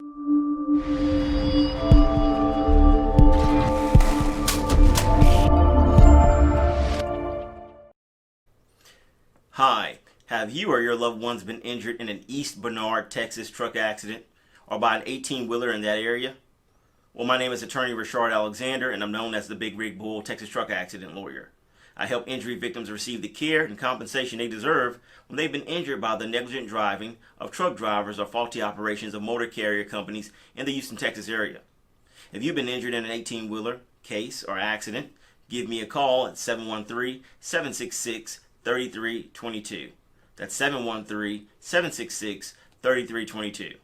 Hi, have you or your loved ones been injured in an East Bernard, Texas truck accident or by an 18-wheeler in that area? Well, my name is attorney Reshard Alexander, and I'm known as the Big Rig Bull Texas truck accident lawyer. I help injury victims receive the care and compensation they deserve when they've been injured by the negligent driving of truck drivers or faulty operations of motor carrier companies in the Houston, Texas area. If you've been injured in an 18-wheeler case or accident, give me a call at 713-766-3322. That's 713-766-3322.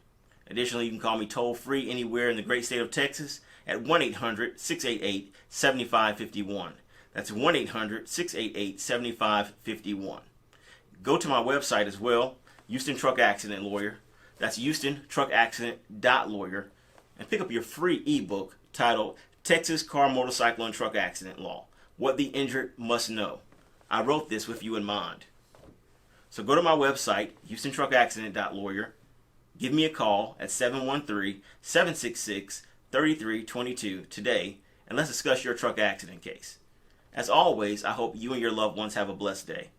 Additionally, you can call me toll-free anywhere in the great state of Texas at 1-800-688-7551. That's 1-800-688-7551. Go to my website as well, Houston Truck Accident Lawyer. That's HoustonTruckAccident.lawyer. And pick up your free ebook titled Texas Car, Motorcycle, and Truck Accident Law, What the Injured Must Know. I wrote this with you in mind. So go to my website, HoustonTruckAccident.lawyer. Give me a call at 713-766-3322 today, and let's discuss your truck accident case. As always, I hope you and your loved ones have a blessed day.